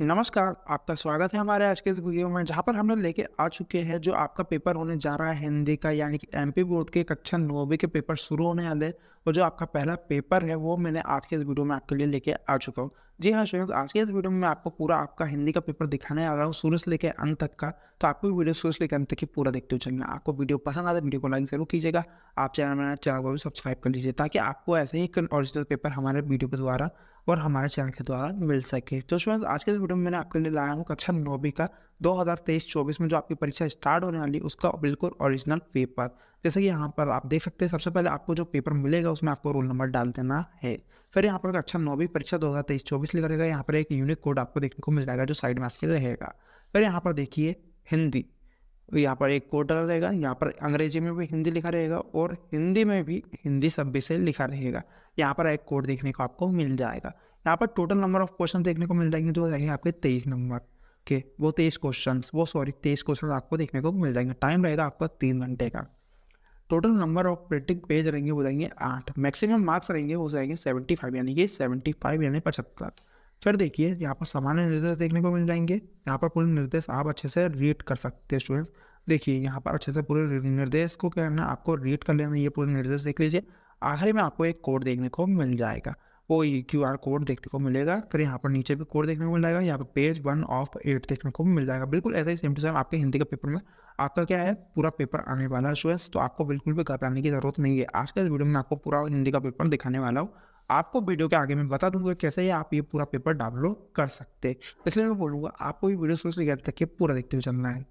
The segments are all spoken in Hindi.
नमस्कार, आपका स्वागत है हमारे आज के इस वीडियो में जहाँ पर हम लोग लेके आ चुके हैं जो आपका पेपर होने जा रहा है हिंदी का यानी कि एमपी बोर्ड के कक्षा 9वीं के पेपर शुरू होने वाले हैं और जो आपका पहला पेपर है वो मैंने आज के इस वीडियो में आपके लिए लेके आ चुका हूँ। जी हाँ स्टूडेंट्स, आज के इस वीडियो में मैं आपको पूरा आपका हिंदी का पेपर दिखाने आ रहा हूँ शुरू से लेकर अंत तक का। तो आपको वीडियो शुरू से लेकर अंत तक की पूरा देखते हुए चलना। आपको वीडियो पसंद आता है वीडियो को लाइक जरूर कीजिएगा। आप चैनल को भी सब्सक्राइब कर लीजिए ताकि आपको ऐसे ही ओरिजिनल पेपर हमारे वीडियो के द्वारा और हमारे चैनल के द्वारा मिल सके। तो स्टूडेंट्स, आज के इस वीडियो में मैंने आपके लिए लाया हूँ कक्षा 9वीं का 2023-24 में जो आपकी परीक्षा स्टार्ट होने वाली है उसका बिल्कुल ओरिजिनल पेपर। जैसे कि यहाँ पर आप देख सकते हैं, सबसे पहले आपको जो पेपर मिलेगा उसमें आपको रोल नंबर डाल देना है। फिर यहाँ पर कक्षा 9वीं परीक्षा 2023-24 लिखा रहेगा। यहाँ पर एक यूनिक कोड आपको देखने को मिल जाएगा जो साइड में आपके रहेगा। फिर यहाँ पर देखिए हिंदी, यहाँ पर एक कोड डला रहेगा। यहाँ पर अंग्रेजी में भी हिंदी लिखा रहेगा और हिंदी में भी हिंदी सब विषय लिखा रहेगा। यहाँ पर एक कोड देखने को आपको मिल जाएगा। यहाँ पर टोटल नंबर ऑफ क्वेश्चन देखने को मिल जाएंगे जो रहेंगे आपके 23 नंबर के। वो 23 क्वेश्चन आपको देखने को मिल जाएंगे। टाइम रहेगा आपका 3 घंटे का। Total number of printing page रहेंगे वो रहेंगे 8। मैक्सिमम मार्क्स रहेंगे वो जाएंगे 75 यानी कि 75 यानी 75। फिर देखिए यहाँ पर सामान्य निर्देश देखने को मिल जाएंगे। यहाँ पर पूरे निर्देश आप अच्छे से रीड कर सकते हैं स्टूडेंट। देखिए यहाँ पर अच्छे से पूरे निर्देश को क्या करना है, आपको रीड कर लेना। ये पूरे निर्देश देख लीजिए। आखिरी में आपको एक कोड देखने को मिल जाएगा, वो QR कोड देखने को मिलेगा। फिर यहाँ पर नीचे भी कोड देखने को मिल जाएगा। यहाँ पर पेज 1 ऑफ 8 देखने को मिल जाएगा। बिल्कुल ऐसा ही सेम टू सेम आपके हिंदी के पेपर में आपका क्या है, पूरा पेपर आने वाला है स्टूडेंट्स। तो आपको बिल्कुल भी घबराने की जरूरत नहीं है। आज के इस वीडियो में आपको पूरा हिंदी का पेपर दिखाने वाला हूँ। आपको वीडियो के आगे मैं बता दूंगा कैसे आप ये पूरा पेपर डाउनलोड कर सकते हैं। इसलिए मैं बोलूँगा आपको ये वीडियो शुरू से लेकर तक के पूरा देखते हुए चलना है।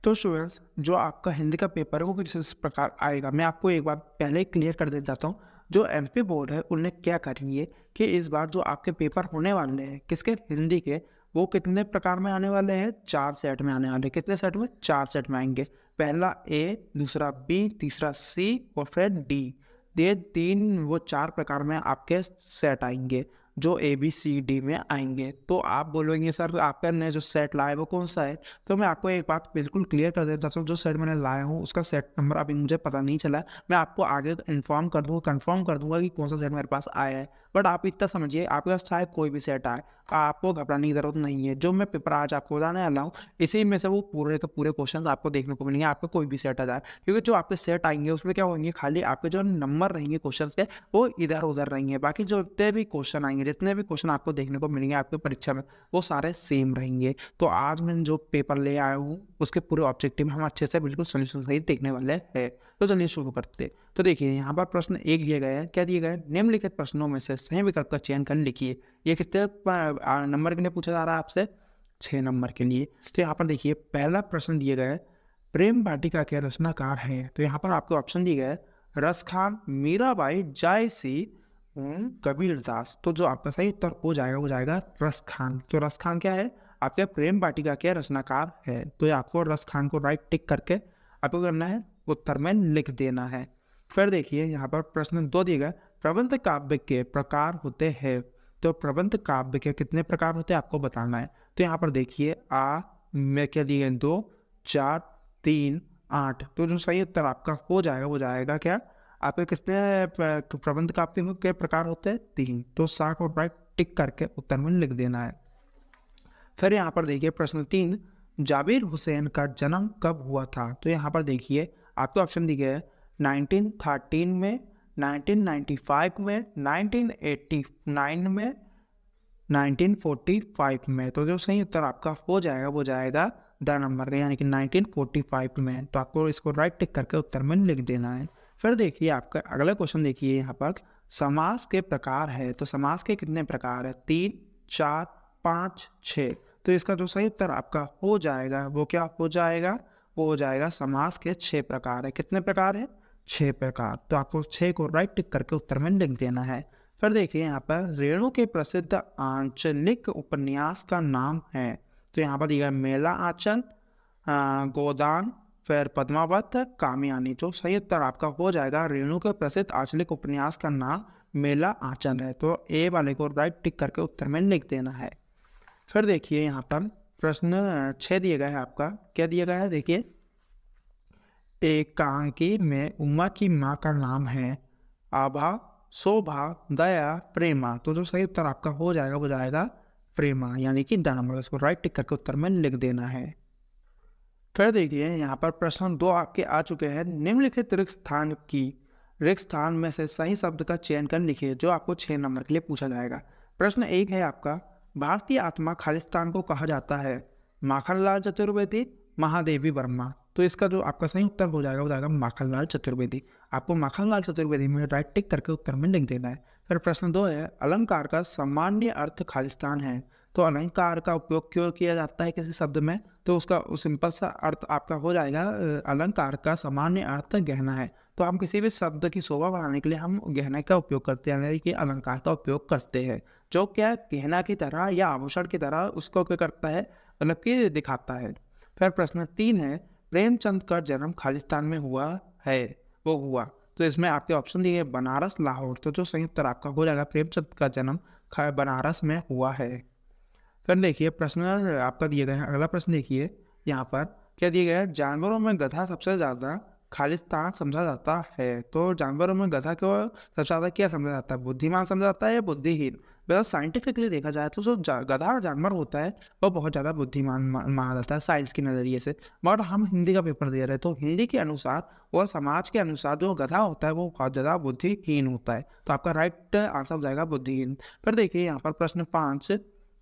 तो स्टूडेंट्स, जो आपका हिंदी का पेपर है वो कुछ इस प्रकार आएगा। मैं आपको एक बार पहले ही क्लियर कर देना चाहता हूँ। जो एमपी बोर्ड है उन्हें क्या करेंगे कि इस बार जो आपके पेपर होने वाले हैं किसके, हिंदी के, वो कितने प्रकार में आने वाले हैं, 4 सेट में आने वाले हैं। कितने सेट में, 4 सेट में आएंगे। पहला ए, दूसरा बी, तीसरा सी और फिर डी। ये 3 वो 4 प्रकार में आपके सेट आएंगे जो ABCD में आएंगे। तो आप बोलोगे सर आपका ने जो सेट लाया है वो कौन सा है, तो मैं आपको एक बात बिल्कुल क्लियर कर देता हूँ। जो सेट मैंने लाया हूँ उसका सेट नंबर अभी मुझे पता नहीं चला। मैं आपको आगे इन्फॉर्म कर दूँगा, कंफर्म कर दूंगा कि कौन सा सेट मेरे पास आया है। बट आप इतना समझिए, आपके पास चाहे कोई भी सेट आए, आपको घबराने की जरूरत नहीं है। जो मैं पेपर आज आपको बताने वाला हूँ इसी में से वो पूरे के पूरे क्वेश्चन आपको देखने को मिलेंगे। आपको कोई भी सेट आ जाए, क्योंकि जो आपके सेट आएंगे उसमें क्या होंगे, खाली आपके जो नंबर रहेंगे क्वेश्चन के वो इधर उधर रहेंगे। बाकी जो जितने भी क्वेश्चन आएंगे, जितने भी क्वेश्चन आपको देखने को मिलेंगे आपके परीक्षा में, वो सारे सेम रहेंगे। तो आज मैं जो पेपर ले आया हूँ उसके पूरे ऑब्जेक्टिव हम अच्छे से बिल्कुल सोल्यूशन सहित देखने वाले हैं। तो चलिए शुरू करते हैं। तो देखिए यहाँ पर प्रश्न 1 दिया गया है। क्या दिया गया है, निम्नलिखित प्रश्नों में से सही विकल्प का चयन कर लिखिए। ये कितने नंबर के लिए पूछा जा रहा है आपसे, 6 नंबर के लिए। तो यहाँ पर देखिए पहला प्रश्न दिया गया है, प्रेम वाटिका के रचनाकार है। तो यहाँ पर आपको ऑप्शन दिया गया है रसखान, मीराबाई, जायसी, कबीरदास। तो जो आपका सही उत्तर हो जाएगा वो जाएगा रसखान। तो रसखान क्या है, आपके प्रेम वाटिका के रचनाकार है। तो ये आपको रसखान को राइट टिक करके आपको करना है, उत्तर में लिख देना है। फिर देखिए यहाँ पर प्रश्न 2 दिया गया, प्रबंध काव्य के प्रकार होते हैं। तो प्रबंध काव्य के कितने प्रकार होते हैं आपको बताना है। तो यहाँ पर देखिए में क्या दिए गए, 2, 4, 3, 8। तो जो सही उत्तर आपका हो जाएगा वो जाएगा क्या, आपके कितने प्रबंध काव्य के प्रकार होते हैं, 3। तो 60 को राइट टिक करके उत्तर में लिख देना है। फिर यहाँ पर देखिए प्रश्न 3, जाबिर हुसैन का जन्म कब हुआ था। तो यहाँ पर देखिए आपको ऑप्शन दिए गए 1913 में, 1995 में, 1989 में, 1945 में। तो जो सही उत्तर आपका हो जाएगा वो जाएगा द नंबर यानी कि 1945 में। तो आपको इसको राइट टिक करके उत्तर में लिख देना है। फिर देखिए आपका अगला क्वेश्चन देखिए, यहाँ पर समास के प्रकार है। तो समास के कितने प्रकार है, 3, 4, 5, 6। तो इसका जो सही उत्तर आपका हो जाएगा वो क्या हो जाएगा, वो हो जाएगा समास के 6 प्रकार है। कितने प्रकार है, 6 प्रकार। तो आपको 6 को राइट टिक करके उत्तर में लिख देना है। फिर देखिए यहाँ पर रेणु के प्रसिद्ध आंचलिक उपन्यास का नाम है। तो यहाँ पर दिया मेला आंचल, गोदान, फिर पद्मावत, कामयानी। तो सही उत्तर आपका हो जाएगा रेणु के प्रसिद्ध आंचलिक उपन्यास का नाम मेला आंचल है। तो ए वाले को राइट टिक करके उत्तर में लिख देना है। फिर देखिए यहाँ पर प्रश्न 6 दिया गया है आपका। क्या दिया गया है, देखिए एकांकी में उमा की माँ का नाम है आभा, शोभा, दया, प्रेमा। तो जो सही उत्तर आपका हो जाएगा वो जाएगा प्रेमा यानी कि डामर, इसको राइट टिक करके उत्तर में लिख देना है। फिर देखिए यहाँ पर प्रश्न 2 आपके आ चुके हैं। निम्नलिखित रिक्त स्थान में से सही शब्द का चयन कर लिखिए, जो आपको 6 नंबर के लिए पूछा जाएगा। प्रश्न 1 है आपका, भारतीय आत्मा खालिस्तान को कहा जाता है? माखनलाल चतुर्वेदी, महादेवी वर्मा। तो इसका जो आपका सही उत्तर हो जाएगा वो जाएगा माखनलाल चतुर्वेदी। आपको माखनलाल चतुर्वेदी में राइट टिक करके उत्तर में लिख देना है। फिर प्रश्न 2 है, अलंकार का सामान्य अर्थ खालिस्तान है। तो अलंकार का उपयोग क्यों किया जाता है किसी शब्द में? तो उसका सिंपल सा अर्थ आपका हो जाएगा अलंकार का सामान्य अर्थ गहना है। तो हम किसी भी शब्द की शोभा बढ़ाने के लिए हम गहने का उपयोग करते हैं, यानी कि अलंकार का उपयोग करते हैं, जो क्या गहना की तरह या आभूषण की तरह उसको क्या करता है, मतलब कि दिखाता है। फिर प्रश्न 3 है, प्रेमचंद का जन्म खालिस्तान में हुआ है, वो हुआ। तो इसमें आपके ऑप्शन दिए बनारस, लाहौर। तो जो सही उत्तर आपका हो जाएगा प्रेमचंद का जन्म बनारस में हुआ है। फिर देखिए प्रश्न आपका दिए गए हैं, अगला प्रश्न देखिए यहाँ पर क्या दिया गया है, जानवरों में गधा सबसे ज़्यादा खालिस्तान समझा जाता है। तो जानवरों में गधा को सबसे ज़्यादा क्या समझा जाता है, बुद्धिमान समझा जाता है या बुद्धिहीन? वैसे साइंटिफिकली देखा जाए तो जो गधा जानवर होता है वो बहुत ज़्यादा बुद्धिमान माना जाता है साइंस के नज़रिए से। मगर हम हिंदी का पेपर दे रहे हैं तो हिंदी के अनुसार और समाज के अनुसार जो गधा होता है वो बहुत ज़्यादा बुद्धिहीन होता है। तो आपका राइट आंसर हो जाएगा बुद्धिहीन। फिर देखिए यहाँ पर प्रश्न 5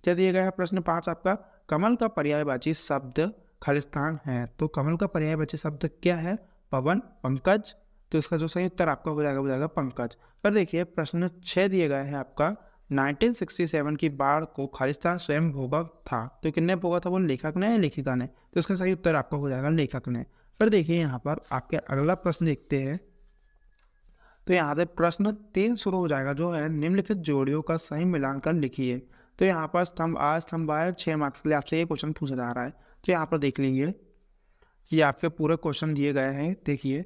क्या दिया गया है। प्रश्न 5 आपका, कमल का पर्यायवाची शब्द खालिस्तान है। तो कमल का पर्यायवाची शब्द क्या है? पवन, पंकज। तो इसका जो सही उत्तर आपका हो जाएगा वो जाएगा पंकज। पर देखिए प्रश्न 6 दिए गए हैं आपका, 1967 की बाढ़ को खालिस्तान स्वयं भोगा था। तो किसने भोगा था, वो लेखक ने या लेखिका ने? तो इसका सही उत्तर आपका हो जाएगा लेखक ने। पर देखिए यहाँ पर आपके अगला प्रश्न देखते हैं। तो यहाँ से प्रश्न 3 शुरू हो जाएगा, जो है निम्नलिखित जोड़ियों का सही मिलान कर लिखिए। तो यहाँ पर स्तंभ आए 6 मार्क्स के लिए आपसे ये क्वेश्चन पूछा जा रहा है। तो यहाँ पर देख लीजिए कि आपके पूरे क्वेश्चन दिए गए हैं। देखिए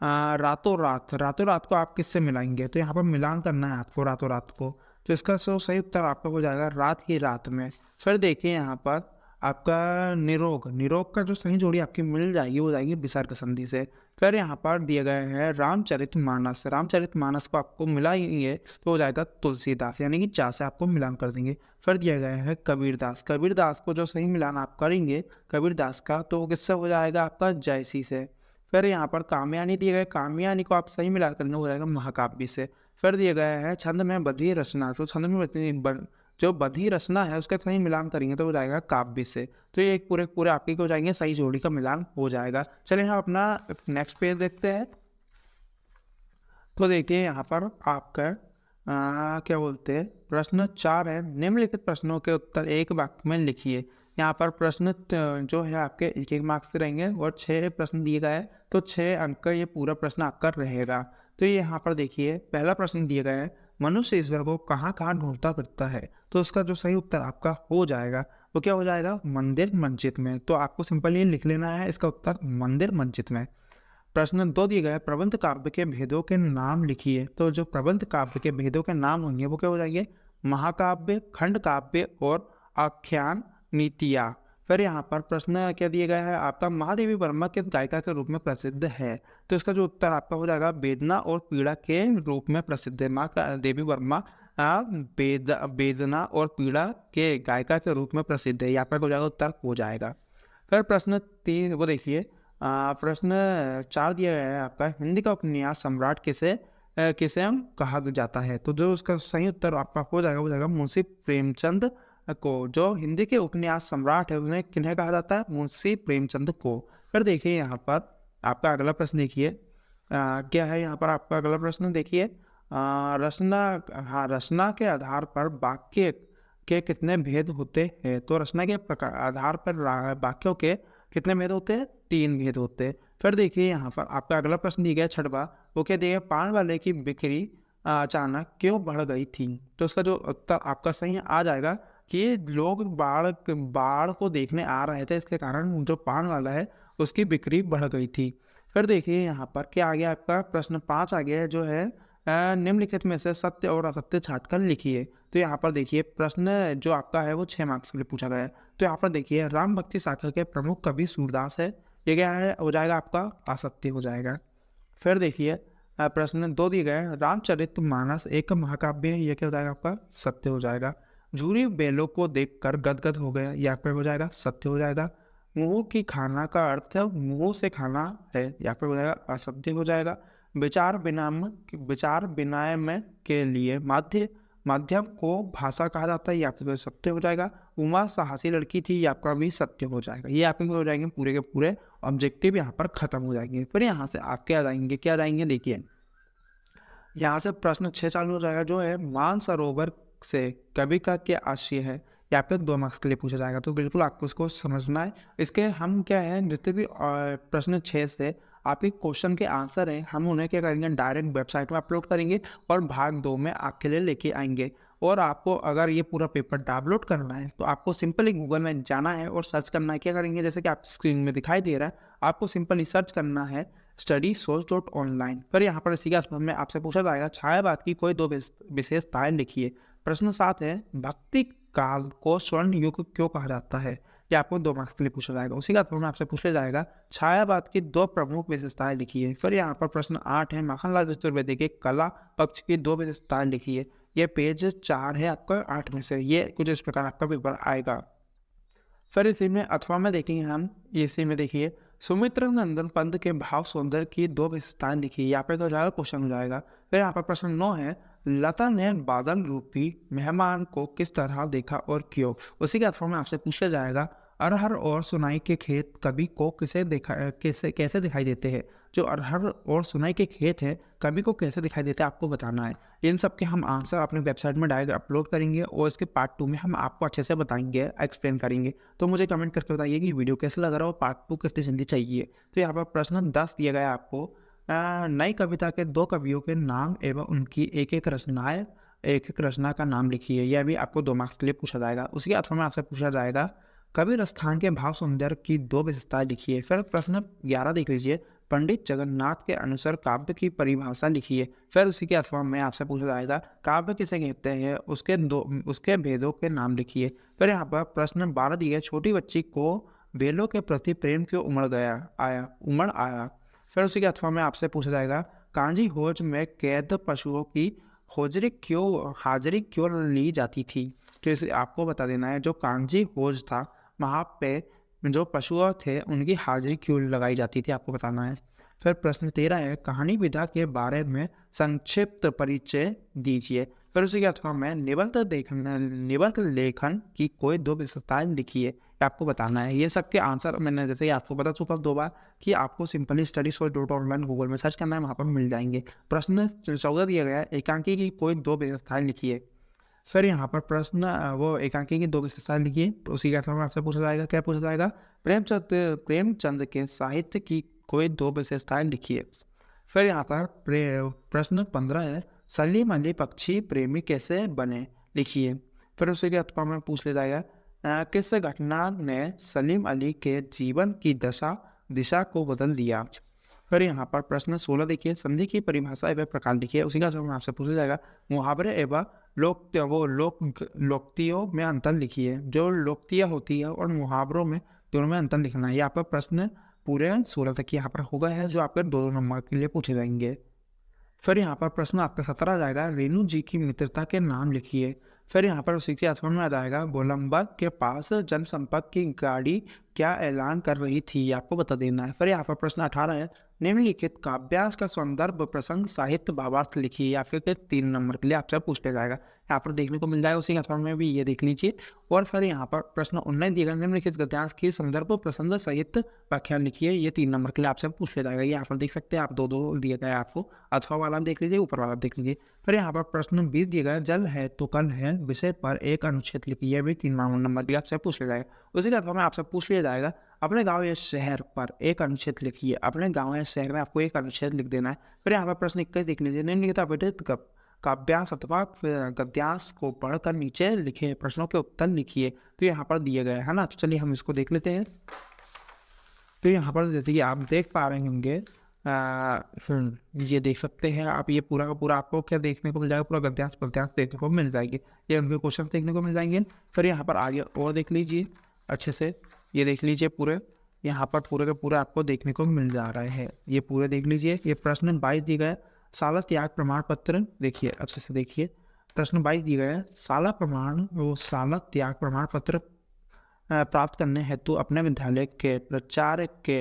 रातों रात को आप किससे मिलाएंगे? तो यहाँ पर मिलान करना है आपको रातों रात को। तो इसका सही उत्तर आपका हो जाएगा रात ही रात में। फिर देखिए यहाँ पर आपका निरोग का जो सही जोड़ी आपकी मिल जाएगी वो जाएगी विसर्ग संधि से। फिर यहाँ पर दिए गए हैं रामचरितमानस को आपको मिलाएंगे तो हो जाएगा तुलसीदास, यानी कि 4 से आपको मिलान कर देंगे। फिर दिया गया है कबीरदास को जो सही मिलान आप करेंगे कबीरदास का तो किससे हो जाएगा आपका जयसी से। फिर यहाँ पर कामयानी दिए गए, कामयानी को आप सही मिला करेंगे हो जाएगा महाकाव्य से। फिर दिए गए हैं छंद में बधी रचना, तो छंद में जो बधी रचना है उसका सही मिलान करेंगे तो हो जाएगा काव्य से। तो ये एक पूरे आपके हो जाएंगे, सही जोड़ी का मिलान हो जाएगा। चलिए हम अपना नेक्स्ट पेज देखते हैं। तो देखिए यहाँ पर आपका क्या बोलते हैं, प्रश्न 4 है, निम्नलिखित प्रश्नों के उत्तर एक वाक्य में लिखिए। यहाँ पर प्रश्न जो है आपके एक मार्क्स से रहेंगे और 6 प्रश्न दिए गए हैं, तो 6 अंक का ये पूरा प्रश्न आपका रहेगा। तो ये यहाँ पर देखिए पहला प्रश्न दिया गया है, मनुष्य ईश्वर को कहाँ कहाँ ढूंढता फिरता है। तो उसका जो सही उत्तर आपका हो जाएगा वो क्या हो जाएगा, मंदिर मस्जिद में। तो आपको सिंपल ये लिख लेना है इसका उत्तर मंदिर मस्जिद में। प्रश्न 2 दिए गए, प्रबंध काव्य के भेदों के नाम लिखिए। तो जो प्रबंध काव्य के भेदों के नाम होंगे वो क्या हो जाएंगे, महाकाव्य, खंड काव्य और आख्यान नीतियाँ। फिर यहाँ पर प्रश्न क्या दिया गया है आपका, महादेवी वर्मा किस गायिका के रूप में प्रसिद्ध है। तो इसका जो उत्तर आपका हो जाएगा वेदना और पीड़ा के रूप में प्रसिद्ध है। महादेवी वर्मा वेदना और पीड़ा के गायिका के रूप में प्रसिद्ध है। यहाँ पर हो जाएगा उत्तर हो जाएगा। फिर प्रश्न 3 वो देखिए, प्रश्न 4 दिया गया है आपका, हिंदी का उपन्यास सम्राट किसे हम कहा जाता है। तो जो उसका सही उत्तर आपका हो जाएगा वो जाएगा मुंशी प्रेमचंद को। जो हिंदी के उपन्यास सम्राट है उन्हें किन्हें कहा जाता है, मुंशी प्रेमचंद को। फिर देखिए यहाँ पर आपका अगला प्रश्न देखिए क्या है। यहाँ पर आपका अगला प्रश्न देखिए, रचना के आधार पर वाक्य के कितने भेद होते हैं। तो रचना के आधार पर वाक्यों के कितने भेद होते हैं, 3 भेद होते हैं। फिर देखिए यहाँ पर आपका अगला प्रश्न दिया गया 6वां, वो क्या दिया, पान वाले की बिक्री अचानक क्यों बढ़ गई थी। तो उसका जो उत्तर आपका सही आ जाएगा कि लोग बाढ़ को देखने आ रहे थे, इसके कारण जो पान वाला है उसकी बिक्री बढ़ गई थी। फिर देखिए यहाँ पर क्या आ गया आपका, प्रश्न 5 आ गया है, जो है निम्नलिखित में से सत्य और असत्य छांटकर लिखिए। तो यहाँ पर देखिए प्रश्न जो आपका है वो 6 मार्क्स के लिए पूछा गया है। तो यहाँ पर देखिए राम भक्ति शाखा के प्रमुख कवि सूरदास है, ये क्या है हो जाएगा आपका असत्य हो जाएगा। फिर देखिए प्रश्न 2 दिए गए, रामचरितमानस एक महाकाव्य है, ये क्या हो जाएगा आपका सत्य हो जाएगा। झूरी बेलों को देखकर गदगद हो गया, यहाँ पे हो जाएगा सत्य हो जाएगा। मुंह की खाना का अर्थ मुंह से खाना है, यहाँ पे हो जाएगा असत्य हो जाएगा। विचार विनिमय के लिए माध्यम को भाषा कहा जाता है, यहाँ पे सत्य हो जाएगा। उमा साहसी लड़की थी, ये आपका भी सत्य हो जाएगा। ये आपके हो जाएंगे पूरे के पूरे ऑब्जेक्टिव यहाँ पर खत्म हो जाएंगे। फिर यहाँ से आपके आ जाएंगे क्या आ जाएंगे, देखिए यहाँ से प्रश्न 6 चालू हो जाएगा, जो है मानसरोवर से कवि का क्या आशय है, या फिर 2 मार्क्स के लिए पूछा जाएगा। तो बिल्कुल आपको इसको समझना है। इसके हम क्या है, जितने भी प्रश्न 6 से आपके क्वेश्चन के आंसर हैं, हम उन्हें क्या करेंगे, डायरेक्ट वेबसाइट में अपलोड करेंगे और भाग 2 में आपके लिए लेके आएंगे। और आपको अगर ये पूरा पेपर डाउनलोड करना है तो आपको सिंपली गूगल में जाना है और सर्च करना है। क्या करेंगे, जैसे कि आप स्क्रीन में दिखाई दे रहा है, आपको सिंपली सर्च करना है studysource.online। फिर यहाँ पर इसी के में आपसे पूछा जाएगा छायावाद की कोई 2 विशेषताएं लिखिए। प्रश्न 7 है, भक्ति काल को स्वर्ण युग क्यों कहा जाता है, ये आपको 2 मार्क्स के लिए पूछा जाएगा। उसी का में आपसे पूछा जाएगा छायावाद की 2 प्रमुख विशेषताएं लिखिए। फिर यहाँ पर प्रश्न 8 है, माखनलाल चतुर्वेदी के कला पक्ष की 2 विशेषताएं लिखिए। ये पेज 4 है आपका 8 में से, ये कुछ इस प्रकार आपका पेपर आएगा। फिर इसी में अथवा में देखेंगे हम, इसी में देखिए सुमित्र नंदन पंत के भाव सौंदर्य की 2 विशेषताएं लिखी, यहाँ पे तो जाएगा क्वेश्चन हो जाएगा। फिर यहाँ पर प्रश्न 9 है, लता ने बादल रूपी मेहमान को किस तरह देखा और क्यों। उसी के अथवा में आपसे पूछा जाएगा अरहर और सुनाई के खेत कवि को कैसे दिखाई देते हैं। जो अरहर और सुनाई के खेत हैं कवि को कैसे दिखाई देते हैं आपको बताना है। इन सब के हम आंसर अपने वेबसाइट में डायरेक्ट अपलोड करेंगे और इसके पार्ट 2 में हम आपको अच्छे से बताएंगे, एक्सप्लेन करेंगे। तो मुझे कमेंट करके बताइए कि वीडियो कैसा लग रहा है और पार्ट 2 कितनी जल्दी चाहिए। तो यहाँ पर प्रश्न 10 दिया गया है आपको, नई कविता के 2 कवियों के नाम एवं उनकी एक एक रचना का नाम लिखिए। यह भी आपको 2 मार्क्स के लिए पूछा जाएगा। उसके अथवा में आपसे पूछा जाएगा कवि रसखान के भाव सौंदर्य की 2 विशेषताएं लिखिए। फिर प्रश्न 11 देख लीजिए, पंडित जगन्नाथ के अनुसार काव्य की परिभाषा लिखिए। फिर उसी के अथवा में आपसे पूछा जाएगा काव्य किसे कहते हैं, उसके भेदों के नाम लिखिए। फिर यहाँ पर प्रश्न 12 दिए, छोटी बच्ची को बेलों के प्रति प्रेम क्यों उमड़ आया। फिर उसी के अथवा में आपसे पूछा जाएगा कांजी होज में कैद पशुओं की हाजिरी क्यों ली जाती थी। तो इसे आपको बता देना है, जो कांजी होज था वहाँ पे जो पशु थे उनकी हाजिरी क्यों लगाई जाती थी, आपको बताना है। फिर प्रश्न 13 है, कहानी विधा के बारे में संक्षिप्त परिचय दीजिए। फिर उसी के अथवा में निबंध लेखन की कोई 2 विशेषताएं लिखिए, आपको बताना है। ये सब के आंसर मैंने जैसे ही आपको बता चुका 2 बार कि आपको सिंपली studysource.online गूगल में सर्च करना है, वहाँ पर मिल जाएंगे। प्रश्न 14 दिया गया है, एकांकी की कोई 2 विशेषताएं लिखिए। सर यहाँ पर प्रश्न वो एकांकी की 2 विशेषताएं लिखिए। तो उसी के अथवा में आपसे पूछा जाएगा, क्या पूछा जाएगा, प्रेमचंद के साहित्य की कोई 2 विशेषताएं लिखिए। फिर यहाँ पर प्रश्न 15 है, सलीम अली पक्षी प्रेमी कैसे बने, लिखिए। फिर उसी के अथवा में पूछ लिया जाएगा किस घटना ने सलीम अली के जीवन की दिशा को बदल दिया। फिर यहाँ पर प्रश्न 16 देखिए, संधि की परिभाषा एवं प्रकार लिखिए। उसी का जवाब आपसे पूछा जाएगा मुहावरे एवं लोकोक्तियों में अंतर लिखिए। जो लोकोक्तियाँ होती है और मुहावरों में दोनों में अंतर लिखना है। यहाँ पर प्रश्न पूरे 16 तक यहाँ पर होगा है, जो आपके 2 नंबर के लिए पूछे जाएंगे। फिर यहाँ पर प्रश्न आपका 17 आ जाएगा, रेणु जी की मित्रता के नाम लिखिए। फिर यहाँ पर उसी के अथवा में आ जाएगा, गोलंबर के पास जनसंपर्क की गाड़ी क्या ऐलान कर रही थी, आपको बता देना है। फिर यहाँ पर प्रश्न 18 है, निम्नलिखित काव्यास का संदर्भ प्रसंग साहित्य भावार्थ लिखिए। या फिर 3 नंबर के लिए आपसे पूछ लिया जाएगा, यहाँ पर देखने को मिल जाएगा। उसी के अथवा में भी ये देख लीजिए। और फिर यहाँ पर प्रश्न 19 दिएगा, निम्नलिखित गद्यांश की संदर्भ प्रसंग साहित्य व्याख्यान लिखिए। ये 3 नंबर के लिए आपसे पूछ लिया जाएगा। ये यहाँ पर देख सकते हैं आप, 2 दिए गए आपको, अथवा वाला देख लीजिए, ऊपर वाला देख लीजिए। फिर यहाँ पर प्रश्न 20 दिया गया, जल है तो कल है विषय पर एक अनुच्छेद लिखिए। ये भी 3 नंबर के लिए आपसे पूछ लिया जाएगा। उसी के अथवा में आपसे पूछ लिया जाएगा, अपने गांव या शहर पर एक अनुच्छेद लिखिए। अपने गांव या शहर में आपको एक अनुच्छेद लिख देना है। फिर यहाँ पर प्रश्न 21 देख लीजिए, निम्नलिखित अपठित काव्यांश अथवा गद्यांश को पढ़कर नीचे लिखे प्रश्नों के उत्तर लिखिए। तो यहाँ पर दिए गए है ना। तो चलिए हम इसको देख लेते हैं। तो यहाँ पर जैसे कि आप देख पा रहे होंगे, ये देख सकते हैं आप, ये पूरा का पूरा आपको क्या देखने को मिल जाएगा, पूरा गद्यांश देखने को मिल जाएगी। ये उनके क्वेश्चन देखने को मिल जाएंगे। फिर यहाँ पर आगे और देख लीजिए अच्छे से, ये देख लीजिए पूरे, यहाँ पर पूरे का पूरा आपको देखने को मिल जा रहा है। ये पूरे देख लीजिए। ये प्रश्न 22 दिए गए, साला त्याग प्रमाण पत्र देखिए अच्छे से देखिए। प्रश्न 22 दिया गया है, शाला प्रमाण व शाला त्याग प्रमाण पत्र प्राप्त करने हेतु अपने विद्यालय के प्राचार्य के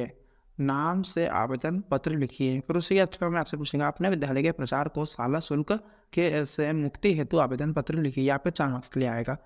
नाम से आवेदन पत्र लिखिए। फिर उसी के अथवा में आपसे पूछेगा, अपने विद्यालय के प्रचार को शाला शुल्क के से मुक्ति हेतु आवेदन पत्र लिखिए। यहाँ पे 4 मार्क्स के लिए आएगा।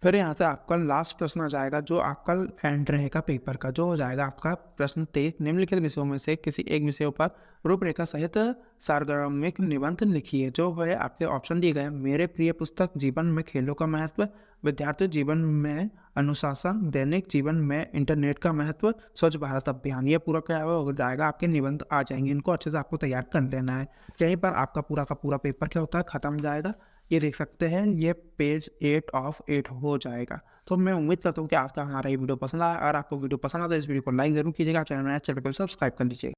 फिर यहाँ से आपका लास्ट प्रश्न आ जाएगा, जो आपका एंड रहेगा पेपर का, जो हो जाएगा आपका प्रश्न 23, निम्नलिखित विषयों में से किसी एक विषय पर रूपरेखा सहित सारगर्भिक निबंध लिखिए। जो है आपके ऑप्शन दिए गए हैं, मेरे प्रिय पुस्तक, जीवन में खेलों का महत्व, विद्यार्थी जीवन में अनुशासन, दैनिक जीवन में इंटरनेट का महत्व, स्वच्छ भारत अभियान। ये पूरा क्या हो जाएगा, आपके निबंध आ जाएंगे। इनको अच्छे से आपको तैयार कर लेना है। यहीं पर आपका पूरा का पूरा पेपर क्या होता है, खत्म हो जाएगा। ये देख सकते हैं, ये पेज 8 ऑफ 8 हो जाएगा। तो मैं उम्मीद करता हूँ कि आपका हमारा ये वीडियो पसंद आया। अगर आपको वीडियो पसंद आता है, इस वीडियो को लाइक जरूर कीजिएगा। चैनल को सब्सक्राइब कर लीजिएगा।